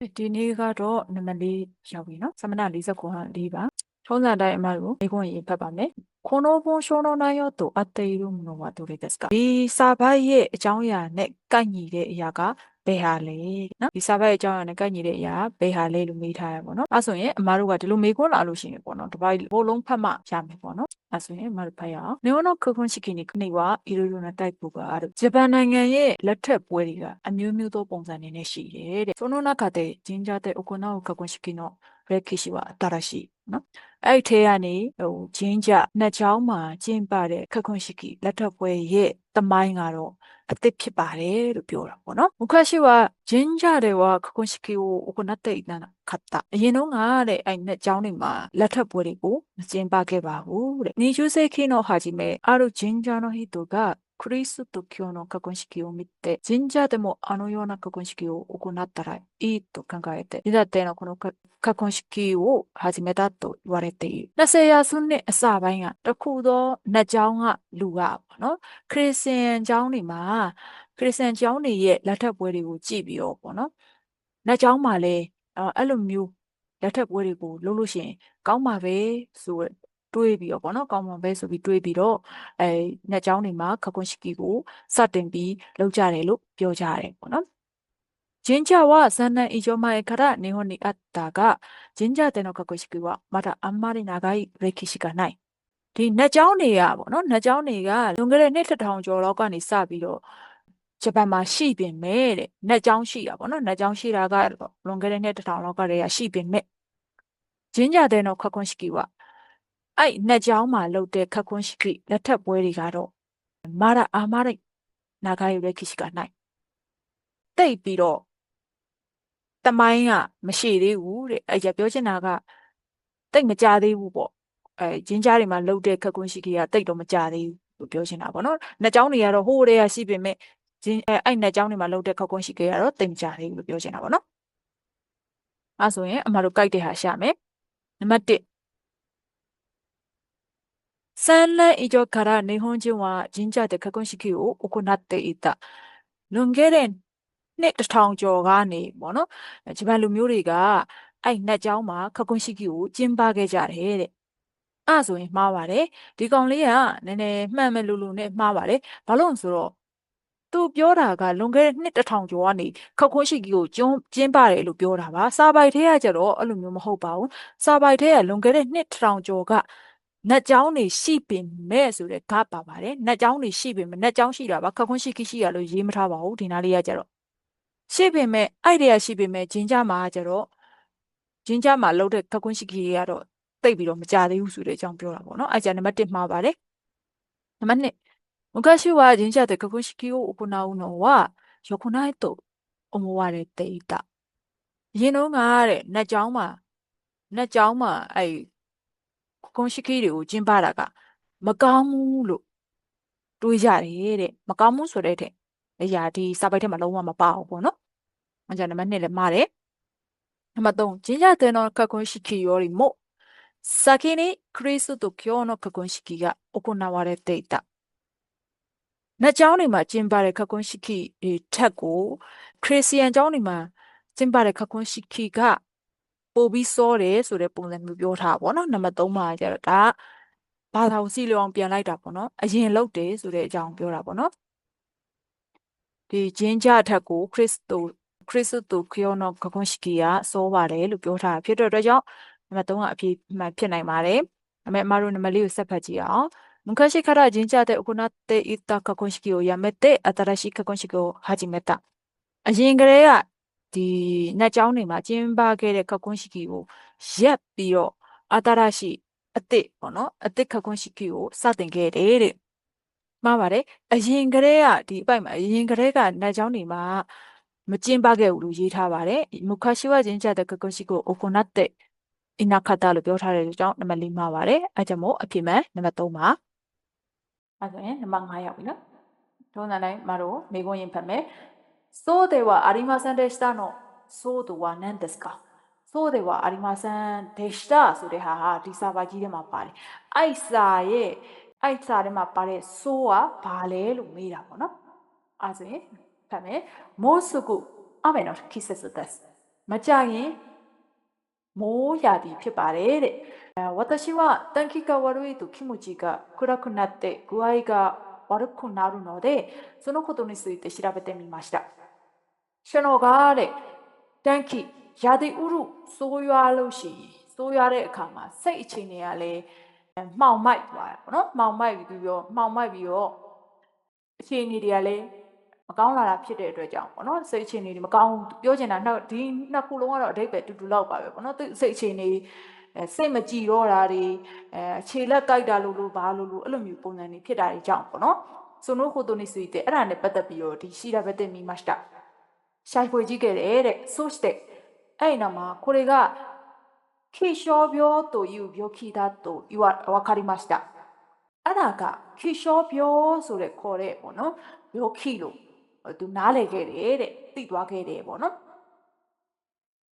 ဒီနေ့ကတော့နံပါတ်၄ရောက်ပြီနော်သမဏ49ပါထုံးစံတိုင်းအမတို့မိခွန်းရေးဖတ်ပါမယ်この文章の内容と合っているものはどれですかဒီစာပိုက်ရဲ့အကြောင်းအရာနဲ့ကိုက်ညီတဲ့အရာကဘယ်ဟာလဲနော်ဒီစာပိုက်အကြောင်းအရာနဲ့ကိုက်ညီတဲ့အရာဘယ်ဟာလဲလို့မေးထားရပါတော့အဲဆိုရင်အမတို့ကဒီလိုမေးခွန်းလာလို့ရှိရင်ပေါ့နော်တစ်ပိုက်ဘိုးလုံးဖတ်မှရမယ်ပေါ့နော်အဲဆိုရင်အမတို့ဖတ်ရအောင်日本の結婚式に国はいろいろなタイプがあるဂျပန်နိုင်ငံရဲ့လက်ထက်ပွဲတွေကအမျိုးမျိုးသောပုံစံတွေနဲ့ရှိတယ်တဲ့その中で神社で行う結婚式の歴史は新しいနော်အဲ့ထဲကနေဂျင်းကြနှစ်ချောင်းမှာကျင်းပတဲ့ခက်ခွန်းရှိလက်ထပ်ပွဲရဲ့တမိုင်းကတော့အသစ်ဖြစ်ပါတယ်လို့ပြောတာပေါ့နော်昔は神社では結婚式を行っていなかったအရင်တော့ကတဲ့အဲ့နှစ်ချောင်းတွေမှာလက်ထပ်ပွဲတွေကိုမကျင်းပခဲ့ပါဘူးတဲ့20世紀の初めある神社の人がクリスト教の結婚式を見て、神社でもあのような結婚式を行ったらいいと考えて、二代のこの結婚式を始めたと言われている。20ရာစုနှစ်အစပိုင်းကတခုသောနှစ်ကျောင်းကလူကပေါ့နော်ခရစ်စတန်ကျောင်းတွေမှာခရစ်စတန်ကျောင်းတွေရဲ့လက်ထပ်ပွဲတွေကိုကြည့်ပြီးတော့ပေါ့နော်နှစ်ကျောင်းမှာလည်းအဲ့လိုမျိုးလက်ထပ်ပွဲတွေကိုလုပ်လို့ရှိရင်ကောင်းပါပဲဆိုတွေးပြီးတော့ပေါ့နော်ကောင်းပါပဲဆိုပြီးတွေးပြီးတော့နှစ်ကျောင်းတွေမှာခက်ခွန်းရှိကိုစတင်ပြီးလုပ်ကြတယ်လို့ပြောကြတယ်ပေါ့နော်神社は3年以上前から日本にあったが、神社での結婚式はまだあんまり長い歴史がない。ဒီနှစ်ကျောင်းတွေကပေါ့နော်နှစ်ကျောင်းတွေကလွန်ခဲ့တဲ့နှစ်တစ်ထောင်ကျော်လောက်ကနေစပြီးတော့ဂျပန်မှာရှိပင်မဲ့တဲ့နှစ်ကျောင်းရှိတာပေါ့နော်နှစ်ကျောင်းရှိတာကလွန်ခဲ့တဲ့နှစ်တစ်ထောင်လောက်ကတည်းကရှိပင်မဲ့神社での結婚式はအဲ့နှစ်ကျောင်းမှာလုပ်တဲ့ခက်ခွန်းရှိလက်ထပ်ပွဲတွေကတော့မာရအာမရိနာဂါယရက်ခိရှိကနိုင်တိတ်ပြီးတော့တမိုင်းကမရှိသေးဘူးတဲ့အဲ့ကြပြောချင်တာကတိတ်မကြသေးဘူးပေါ့ဂျင်းကြားတွေမှာလှုပ်တဲ့ခက်ကွန်းရှိကတိတ်တော့မကြသေးဘူးလို့ပြောချင်တာပေါ့နော်နှစ်ကျောင်းတွေကတော့ဟိုးတည်းကရှိပင်မဲ့အဲ့နှစ်ကျောင်းတွေမှာလှုပ်တဲ့ခက်ကွန်းရှိကကတော့တိတ်မကြသေးဘူးလို့ပြောချင်တာပေါ့နော်အဲ့ဆိုရင်အမတို့ကြိုက်တဲ့ဟာရှာမယ်နံပါတ်13年以上から日本人は神社で結婚式を行っていたလွန်ခဲ့တဲ့နှစ်တစ်ထောင်ကျော်ကနေပေါ့နော်ဂျပန်လူမျိုးတွေကအဲ့နှစ်ကျောင်းမှာခက်ကွန်းရှိကိုကျင်းပခဲ့ကြတယ်တဲ့အဲ့ဆိုရင်မှားပါတယ်ဒီကောင်လေးကနည်းနည်းမှန်မယ်လူနဲ့မှားပါတယ်ဘာလို့ဆိုတော့သူပြောတာကလွန်ခဲ့တဲ့နှစ်တစ်ထောင်ကျော်ကနေခက်ခွန်းရှိကိုကျင်းပါတယ်လို့ပြောတာပါစာပိုက်ထဲကကျတော့အဲ့လိုမျိုးမဟုတ်ပါဘူးစာပိုက်ထဲကလွန်ခဲ့တဲ့နှစ်တစ်ထောင်ကျော်ကနတ်ကျောင်းနေရှိပင်မဲ့ဆိုတဲ့ဂါပါပါတယ်နတ်ကျောင်းနေရှိပင်မဲ့နတ်ကျောင်းရှိတာပါခက်ခွန်းရှိရလို့ရေးမထားပါဘူးဒီနားလေးကကျတော့ရှိပင်မဲ့အဲ့တည်းကရှိပင်မဲ့ဂျင်းကြမှာကျတော့ဂျင်းကြမှာလှုပ်တဲ့ခက်ခွန်းရှိကြီးကတော့တိတ်ပြီးတော့မကြသေးဘူးဆိုတဲ့အကြောင်းပြောတာပေါ့နော်အဲ့ကြနံပါတ်1မှာပါတယ်နံပါတ်2昔は神社で結婚式を行うのは良くないと思われていたရင်းတော့ကတဲ့နှစ်ကျောင်းမှာအဲ့ကွန်ရှိကီတွေကိုကျင်းပတာကမကောင်းဘူးလို့တွေးကြတယ်တဲ့မကောင်းဘူးဆိုတဲ့တဲ့အရာဒီစာပိုက်ထဲမှာလုံးဝမပါဘူးပေါ့နော်အဲ့ကြနံပါတ်2လည်းမှားတယ်နံပါတ်3神社での結婚式よりも先にキリスト教の結婚式が行われていたနှစ်ကျောင်းတွေမှာကျင်းပတဲ့ခက်ခွန်းရှိထက်ကိုခရစ်ယာန်ကျောင်းတွေမှာကျင်းပတဲ့ခက်ခွန်းရှိကပို့ပြီးစောတယ်ဆိုတဲ့ပုံစံမျိုးပြောထားပါဘောနော်နံပါတ်3မှာကျတော့ဒါဘာသာကိုစီလောင်ပြန်လိုက်တာပေါ့နော်အရင်လုပ်တယ်ဆိုတဲ့အကြောင်းပြောတာပေါ့နော်ဒီဂျင်းကြထက်ကိုခရစ်တိုခယောနောခခွန်ရှိကီကစောပါတယ်လို့ပြောထားတာဖြစ်တဲ့အတွက်ကြောင့်နံပါတ်3ကအဖြစ်မှန်ဖြစ်နိုင်ပါတယ်ဒါပေမဲ့အမတို့နံပါတ်4ကိုဆက်ဖတ်ကြည့်အောင်昔から神社で行っていた結婚式をやめて新しい結婚式を始めたအရင်ကတည်းကဒီနှစ်ကျောင်းတွေမှာကျင်းပခဲ့တဲ့ခက်ခွန်းရှိကိုရက်ပြီးတော့အတရရှိအစ်စ်ပေါ့နော်အစ်စ်ခက်ခွန်းရှိကိုစတင်ခဲ့တယ်တဲ့မှားပါတယ်အရင်ကတည်းကဒီအပိုက်မှာအရင်ကတည်းကနှစ်ကျောင်းတွေမှာမကျင်းပခဲ့ဘူးလို့ရေးထားပါတယ်昔は神社で結婚式を行っていなかったလို့ပြောထားတဲ့ကြောင့်နံပါတ်4မှားပါတယ်အဲကြောင့်မို့အဖြစ်မှန်နံပါတ်3ပါအဲဆိုရင်နံပါတ်5ရောက်ပြီနော်ထုံးစံတိုင်းမတို့မိခွန်းရင်ဖတ်မယ်そうではありませんでしたのそうとは何ですかそうではありませんでしたဆိုတဲ့ဟာဒီစာပါကြီးထဲမှာပါတယ်အဲ့စာထဲမှာပါတဲ့ဆိုးကဘာလဲလို့မေးတာပေါ့နော်အဲ့ဆိုရင်ဖတ်မယ်もうすぐ雨の季節ですမကြရင်မိုးရာသီဖြစ်ပါတယ်တဲ့私は短期が悪いと気持ちが暗くなって具合が悪くなるのでそのことについて調べてみましたကျွန်တော်ကတဲ့短期ရာသီဥတုဆိုးရွားလို့ရှိရင်ဆိုးရွားတဲ့အခါမှာစိတ်အခြေအနေကလည်းမှောင်မိုက်သွားတာပေါ့နော်မှောင်မိုက်ပြီးတော့အခြေအနေတွေကလည်းမကောင်းလာတာဖြစ်တဲ့အတွက်ကြောင့်ပေါ့နော်စိတ်အခြေအနေတွေမကောင်းပြောချင်တာဒီနှစ်ခုလုံးကတော့အဓိပ္ပာယ်တူတူလောက်ပါပဲပေါ့နော်စိတ်အခြေအနေစိတ်မကြည်တော့တာတွေခြေလက်ကြိုက်တာလို့ဘာလို့အဲ့လိုမျိုးပုံစံတွေဖြစ်တာတွေကြောင့်ပေါ့နော်そのことについてအဲ့ဒါနဲ့ပတ်သက်ပြီးတော့ဒီ調べてみましたရှာဖွေကြည့်ခဲ့တယ်တဲ့そしてအဲ့နောက်မှာこれが気象病という病気だと分かりましたအဲ့ဒါက気象病ဆိုတဲ့ခေါ်တဲ့ပေါ့နော်病気လို့သူနားလည်ခဲ့တယ်တဲ့သိသွားခဲ့တယ်ပေါ့နော်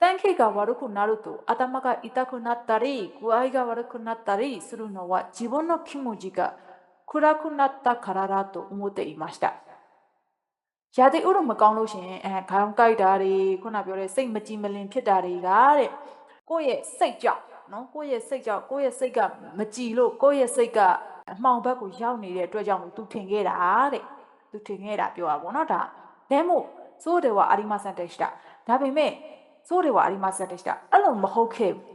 短期が悪くなると頭が痛くなったり具合が悪くなったりするのは自分の気持ちが暗くなったからだと思っていましたရာသီဥတုမကောင်းလို့ရှင်ခေါင်းကိုက်တာတွေခုနပြောတဲ့စိတ်မကြည်မလင်ဖြစ်တာတွေကတဲ့ကိုယ့်ရဲ့စိတ်ကြောင့်နော်ကိုယ့်ရဲ့စိတ်ကမကြည်လို့ကိုယ့်ရဲ့စိတ်ကအမှောင်ဘက်ကိုရောက်နေတဲ့အတွက်ကြောင့်သူထင်ခဲ့တာတဲ့သူထင်ခဲ့တာပြောတာပေါ့နော်ဒါでもそうではありませんでしたဒါပေမဲ့そうではありませんでしたအဲ့လိုမဟုတ်ခဲ့ဘူး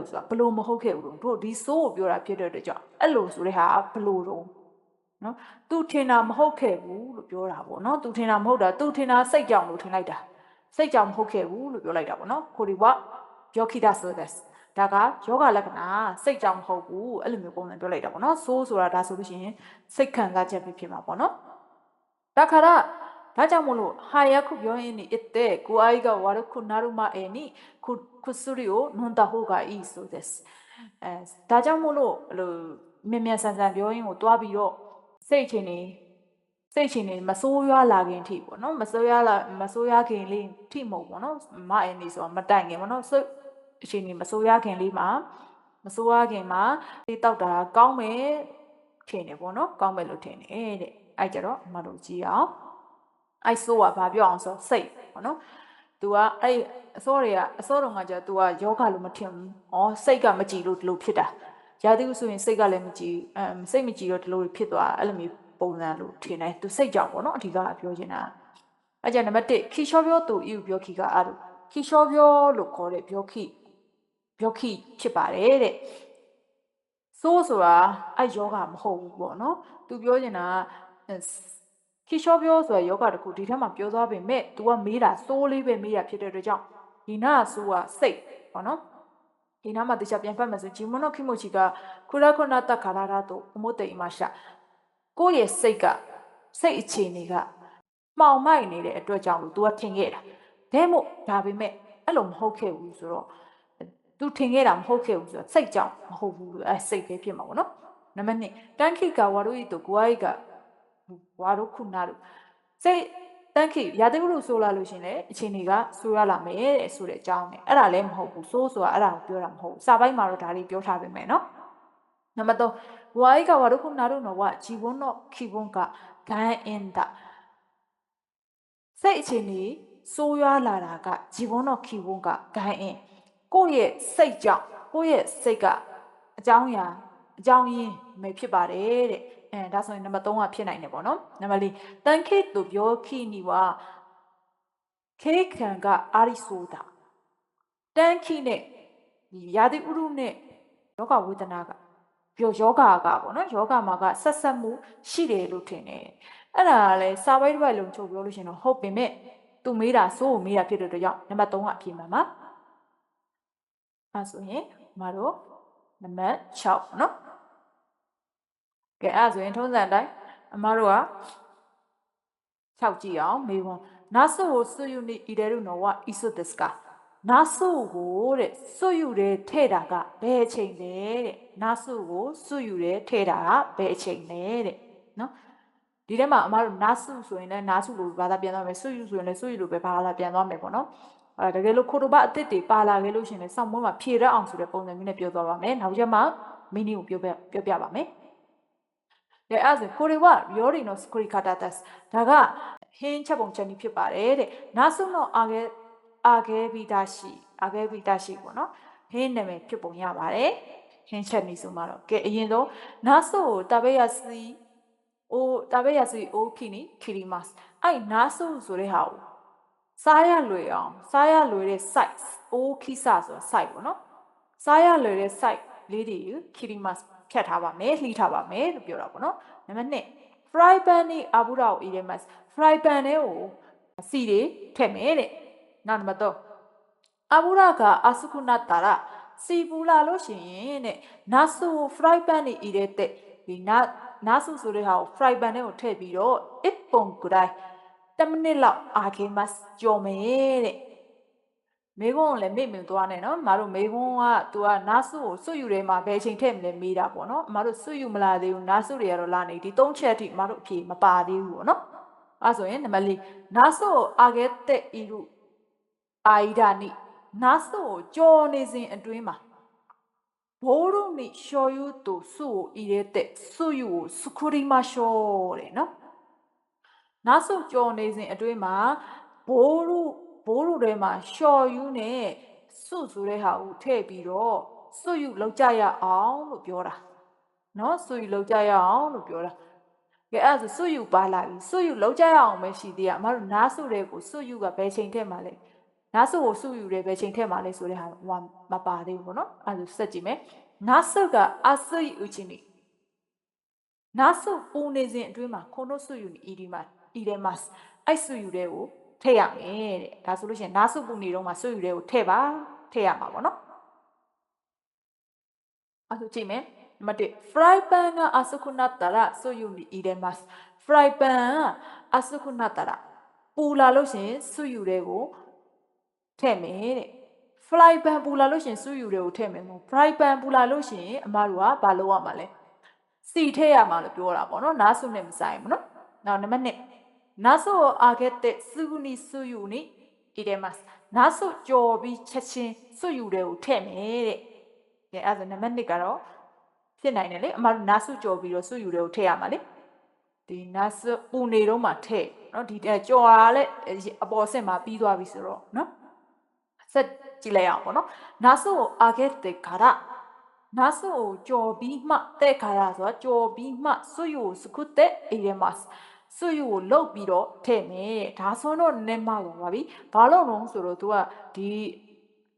ဆိုတာဘလို့မဟုတ်ခဲ့ဘူးတို့ဒီဆိုးကိုပြောတာဖြစ်တဲ့အတွက်ကြောင့်အဲ့လိုဆိုတဲ့ဟာဘလို့တော့နော်သူထင်တာမဟုတ်ခဲ့ဘူးလို့ပြောတာပေါ့နော်သူထင်တာမဟုတ်တာသူထင်တာစိတ်ကြောင့်လို့ထင်လိုက်တာစိတ်ကြောင့်မဟုတ်ခဲ့ဘူးလို့ပြောလိုက်တာပေါ့နော်ခိုဒီဝယောခိတာဆိုတဲ့ဒါကယောဂလက္ခဏာစိတ်ကြောင့်မဟုတ်ဘူးအဲ့လိုမျိုးပုံစံပြောလိုက်တာပေါ့နော်ဆိုးဆိုတာဒါဆိုလို့ရှိရင်စိတ်ခံစားချက်ဖြစ်မှာပေါ့နော်だからဒါကြောင့်မလို့早く病院に行って具合が悪くなる前に薬を飲んだ方がいいそうですဒါကြောင့်မလို့မြန်မြန်ဆန်ဆန်病院ကိုတွားပြီးတော့စိတ်ချင်းနေမဆိုးရွားလာခင်ထိပေါ့နော်မဆိုးရွားခင်လေးထိမဟုတ်ပေါ့နော်မအင်းနေဆိုမတိုင်ခင်ပေါ့နော်စိတ်အချင်းနေမဆိုးရွားခင်လေးမှာဒီတောက်တာကောင်းမယ်ထင်တယ်ပေါ့နော်ကောင်းမယ်လို့ထင်တယ်တဲ့အဲ့ကြတော့မတို့ကြည့်အောင်အဲ့ဆိုးကဘာပြောအောင်ဆိုစိတ်ပေါ့နော်သူကအဲ့အစောတုန်းကကြာသူကယောဂလို့မထင်ဘူးဩစိတ်ကမကြည်လို့ဒီလိုဖြစ်တာရာသီဥဆိုရင်စိတ်ကလည်းမကြည်စိတ်မကြည်တော့ဒီလိုဖြစ်သွားအဲ့လိုမျိုးပုံစံလို့ထင်တယ်သူစိတ်ကြောင့်ပေါ့နော်အဓိကပြောချင်တာအဲ့ကြနံပါတ်1ခိရှောပြောသူဤပြောခိကအဲ့လိုခိရှောပြောလို့ခေါ်တဲ့ပြောခိဖြစ်ပါတယ်တဲ့ဆိုးဆိုတာအဲ့ယောဂမဟုတ်ဘူးပေါ့နော်သူပြောချင်တာခိရှောပြောဆိုရယောဂတခုဒီထက်မှပြောသွားပေမဲ့ तू ကမေးတာစိုးလေးပဲမေးတာဖြစ်တဲ့အတွက်ကြောင့်ဒီနာဆိုးကစိတ်ပေါ့နော်ဒီနာမှာတခြားပြန်ဖတ်မယ်ဆို自分の気持ちが暗くなったからだと思っていましたကိုယ့်ရဲ့စိတ်အခြေအနေကမှောင်မိုက်နေတဲ့အတွက်ကြောင့်လို့ तू ကထင်ခဲ့တာဒါပေမဲ့အဲ့လိုမဟုတ်ခဲ့ဘူးဆိုတော့ तू ထင်ခဲ့တာမဟုတ်ခဲ့ဘူးဆိုတော့စိတ်ကြောင့်မဟုတ်ဘူးလို့အဲ့စိတ်ပဲဖြစ်မှာပေါ့နော်နံပါတ်2တန်ခိကဝါရုဤတို့ကိုအိုက်ကဝါရုခုနာတို့စိတ်တန်ခိရာသီဥတုဆိုးလာလို့ရှင်လေအခြေအနေကဆိုးရလာမယ်တဲ့ဆိုတဲ့အကြောင်းနဲ့အဲ့ဒါလည်းမဟုတ်ဘူးဆိုးဆိုတာအဲ့ဒါကိုပြောတာမဟုတ်ဘူးစာပိုင်းမှာတော့ဒါလေးပြောထားပေမဲ့နော်နံပါတ်3具合が悪くなるのは自分の気分が原因だစိတ်အခြေအနေဆိုးရွားလာတာက自分の気分が原因ကိုယ့်ရဲ့စိတ်ကြောင့်ကိုယ့်ရဲ့စိတ်ကအကြောင်းရင်းပဲဖြစ်ပါတယ်တဲ့ဒါဆိုရင်နံပါတ်3ကဖြစ်နိုင်တယ်ပေါ့နော်နံပါတ်4တန်ခိと病気には経験がありそうだတန်ခိနဲ့ရာသီဥတုနဲ့ယောဂဝေဒနာကယောဂကပေါ့နော်ယောဂမှာကဆက်ဆက်မှုရှိတယ်လို့ထင်တယ်အဲ့ဒါကလည်းစာပိုက်တစ်ပိုက်လုံးချုပ်ပြောလို့ရှင်တော့ဟုတ်ပေမဲ့သူမေးတာစိုးကိုမေးတာဖြစ်တဲ့အတွက်ကြောင့်နံပါတ်3ကအဖြစ်မှာပါအဲ့ဆိုရင်မတို့နံပါတ်6နော်ကဲအဲ့ဆိုရင်ထုံးစံအတိုင်းအမတို့က6ကြည့်အောင်မေးခွန်းナスを酢湯に入れるのはいつですかナスကိုတဲ့酢湯ထဲထည့်တာကဘယ်အချိန်လဲတဲ့ナスကို酢湯ထဲထည့်တာကဘယ်အချိန်လဲတဲ့နော်ဒီထဲမှာအမတို့ナスဆိုရင်လည်းナスလို့ဘာသာပြန်သွားမယ်酢湯ဆိုရင်လည်း酢湯လို့ပဲဘာသာပြန်သွားမယ်ပေါ့နော်တကယ်လို့ခိုတိုဘအစ်စ်တွေပါလာခဲ့လို့ရှင်လည်းစောင့်မွေးမှာဖြည့်ရအောင်ဆိုတဲ့ပုံစံမျိုးနဲ့ပြောသွားပါမယ်နောက်ရက်မှာမင်းနီကိုပြောပြပါမယ်အဲ့ဒါဆိုကိုရီဝရောရီနိုစခရီကာတာတက်ဒါကဟင်းချက်ပုံချက်နည်းဖြစ်ပါတယ်တဲ့နာဆုနော အာခဲပြီးသားရှိပေါ့နော်ဟင်းနာမည်ဖြစ်ပုံရပါတယ်ဟင်းချက်နေဆိုမှတော့ကဲအရင်ဆုံးနာဆိုတာဘေးရစီအိုတာဘေးရစီအိုခီနီခီရီမတ်အဲ့နာဆိုဆိုတဲ့ဟာကိုစားရလွယ်အောင်စားရလွယ်တဲ့ size အိုခိစဆိုတာ size ပေါ့နော်စားရလွယ်တဲ့ size လေးတွေခီရီမတ်ဖြတ်ထားပါမယ်လှီးထားပါမယ်လို့ပြောတာပေါ့နော်နံပါတ်1 fry pan นี่အာဘူးရာကိုအီရဲမတ် fry pan ထဲကိုစီတွေထည့်မယ်တဲ့နောက်နံပါတ်3အာဘူးရာကအာစုခုနာတာရာစီပူလာလို့ရှိရင်တဲ့နာဆူ fry pan นี่အီရဲတဲ့ဒီနာဆူဆိုတဲ့ဟာကို fry pan ထဲကိုထည့်ပြီးတော့1ပုံကူတိုင်း10မိနစ်လောက်အာခေမတ်ကြော်မယ်တဲ့မေကွန်းကိုလည်းမေ့မြင်သွားနေနော်မတို့မေကွန်းက तू ကနားစုကိုစွတ်ယူထဲမှာဘယ်ချိန်ထည့်မလဲမေးတာပေါ့နော်မတို့စွတ်ယူမလာသေးဘူးနားစုတွေကတော့လာနေဒီ3ချက်အထိမတို့အဖြေမပါသေးဘူးပေါ့နော်အဲဆိုရင်နံပါတ်4နားစုကိုအာခဲတဲ့ဤရုအာဣဒာနိနားစုကိုကြော်နေစဉ်အတွင်းမှာဘိုးတို့နိရှော်ယူတူစုကိုဤရဲတဲ့စွတ်ယူကိုစခူရီမရှော်တဲ့နော်နားစုကြော်နေစဉ်အတွင်းမှာဘိုးတို့ထဲမှာရှော်ယူနဲ့စွတ်ဆိုတဲ့ဟာကိုထည့်ပြီးတော့စွတ်ယူလောက်ကြရအောင်လို့ပြောတာနော်စွတ်ယူလောက်ကြရအောင်လို့ပြောတာကဲအဲ့ဒါဆိုစွတ်ယူပါလာပြီစွတ်ယူလောက်ကြရအောင်ပဲရှိသေးရအမတို့နားစုတွေကိုစွတ်ယူကဘယ်ချိန်ထည့်မှာလဲနားစုကိုစွတ်ယူတယ်ဘယ်ချိန်ထည့်မှာလဲဆိုတဲ့ဟာမပါသေးဘူးပေါ့နော်အဲ့ဒါစက်ကြည့်မယ်နားစုကအစွတ်ယူချင်းနေနားစုပူနေစဉ်အတွင်းမှာခုံတို့စွတ်ယူနေဤမတ်အဲ့စွတ်ယူတဲ့ကိုထည့်ရမယ်တဲ့ဒါဆိုလို့ရှိရင်နားစုပူနေတော့မှစွတ်ယူတဲ့ကိုထည့်ရမှာပေါ့နော်အဲ့ဒါကြည့်မယ်နံပါတ်1 fry pan ကအာစုခုနာတာရာစွတ်ယူနေဤတဲ့မှာ fry pan ကအစုခုနာတာရာပူလာလို့ရှိရင်စွတ်ယူတဲ့ကိုထည့်မယ်တဲ့ fry pan ပူလာလို့ရှိရင်စွတ်ယူတဲ့ကိုထည့်မယ်မို့ fry pan ပူလာလို့ရှိရင်အမတို့ကဘာလုပ်ရမှာလဲစီထည့်ရမှာလို့ပြောတာပေါ့နော်နားစုနဲ့မဆိုင်ဘူးနော်နောက်နံပါတ်2နားစုကိုအာခဲ့တဲ့စုနီစွတ်ယူနေဤတဲ့မှာနားစုကြော်ပြီးချက်ချင်းစွတ်ယူတဲ့ကိုထည့်မယ်တဲ့ကဲအဲ့ဒါနံပါတ်2ကတော့ဖြစ်နိုင်တယ်လေအမတို့နားစုကြော်ပြီးတော့စွတ်ယူတဲ့ကိုထည့်ရမှာလေဒီနားစုပူနေတော့မှထည့်နော်ဒီကြော်တာလည်းအပေါ်ဆင့်မှာပြီးသွားပြီဆိုတော့နော်ဆက်ကြည့်လိုက်အောင်ပေါ့နော်နားစုကိုအာခဲ့တဲ့ခါရနားစုကိုကြော်ပြီးမှတဲ့ခါရဆိုတော့ကြော်ပြီးမှစွတ်ယူကိုစခုတဲ့ဤတဲ့မှာစွတ်ယူကိုလုတ်ပြီးတော့ထည့်မယ်ဒါဆိုတော့နည်းမှတော့ပါပြီဘာလို့လဲဆိုတော့ तू က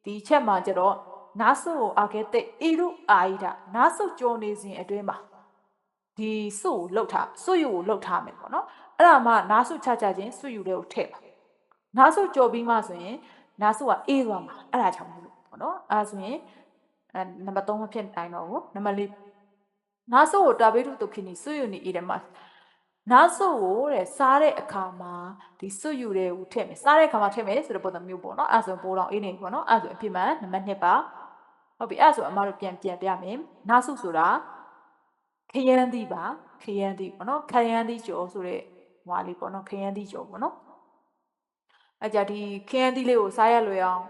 ဒီချက်မှာကျတော့နားစုကိုအာခဲ့တဲ့ဣရုအာဣဒနားစုကြော်နေစဉ်အတွင်းမှာဒီစွတ်ယူကိုလုတ်ထားမယ်ပေါ့နော်အဲ့ဒါမှနားစုချချင်းစွတ်ယူတဲ့ကိုထည့်ပါနားစုကြော်ပြီးမှဆိုရင်နားစုကအေးသွားမှာအဲ့ဒါကြောင့်မလို့ပေါ့နော်အဲ့ဒါဆိုရင်နံပါတ်3မဖြစ်နိုင်တော့ဘူးနံပါတ်4နားစုကိုတာဘေတုတုခိနီစွတ်ယူနေဤတဲ့မှာနားစုကိုတဲ့စားတဲ့အခါမှာဒီစွတ်ယူတဲ့ကိုထည့်မယ်စားတဲ့အခါမှာထည့်မယ်ဆိုတဲ့ပုံစံမျိုးပေါ့နော်အဲ့ဒါဆိုပိုးတော့အေးနေပြီပေါ့နော်အဲ့ဒါဆိုအဖြစ်မှန်နံပါတ်2ပါဟုတ်ပြီအဲ့ဒါဆိုအမတို့ပြန်ပြမယ်နားစုဆိုတာခရမ်းသီးပါခရမ်းသီးပေါ့နော်ခရမ်းသီးကြော်ဆိုတဲ့ဟွာလေးပေါ့နော်ခရမ်းသီးကြော်ပေါ့နော်အဲ့ကြဒီခရမ်းသီးလေးကိုစားရလွယ်အောင်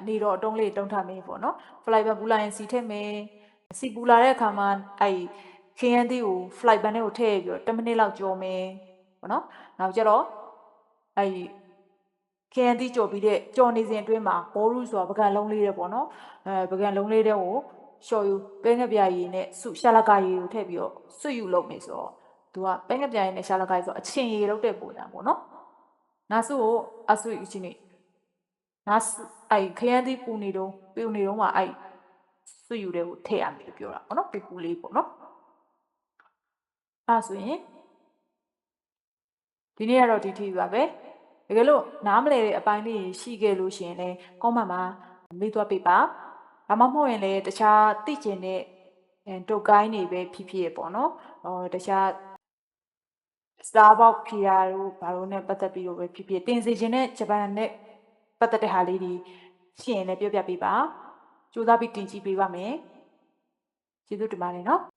နေတော့အတုံးလေးတုံးထားမယ်ပေါ့နော်ဖလိုက်ပါပူလာရင်စီထည့်မယ်စီပူလာတဲ့အခါမှာအဲ့ခရမ်းသီးကို flight pan ထဲကိုထည့်ပြီးတော့10မိနစ်လောက်ကြော်မယ်ပေါ့နော်နောက်ကျတော့အဲ့ခရမ်းသီးကြော်ပြီးတဲ့ကြော်နေစဉ်အတွင်းမှာဘောရုဆိုတာပကံလုံးလေးတဲ့ပေါ့နော်ပကံလုံးလေးတဲ့ကိုရှော်ယူပဲငပြာရည်နဲ့ရှာလကရည်ကိုထည့်ပြီးတော့စွတ်ယူလုပ်မယ်ဆိုတော့သူကပဲငပြာရည်နဲ့ရှာလကရည်ဆိုအချင်းရည်လုပ်တဲ့ပုံစံပေါ့နော်နာစုကိုအဆွေယူချင်းနေနာစုအဲ့ခရမ်းသီးပူနေတော့မှအဲ့စွတ်ယူတဲ့ကိုထည့်ရမယ်လို့ပြောတာပေါ့နော်ပူလေးပေါ့နော်အဲ့ဆိုရင်ဒီနေ့ကတော့ဒီထိပါပဲတကယ်လို့နားမလည်တဲ့အပိုင်းလေးရှိခဲ့လို့ရှိရင်လည်း comment မှာမေးသွားပေးပါဒါမှမဟုတ်ရင်လည်းတခြားသိကျင်တဲ့တုတ်ကိုင်းတွေပဲဖြစ်ဖြစ်ပေါ့နော်တခြား Starbucks ဖြီယာတို့ဘာလို့နဲ့ပတ်သက်ပြီးတော့ပဲဖြစ်ဖြစ်တင်စီခြင်းနဲ့ဂျပန်နဲ့ပတ်သက်တဲ့ဟာလေးတွေရှိရင်လည်းပြောပြပေးပါကြိုးစားပြီးတင်ကြည့်ပေးပါမယ်ကျေးဇူးတင်ပါတယ်နော်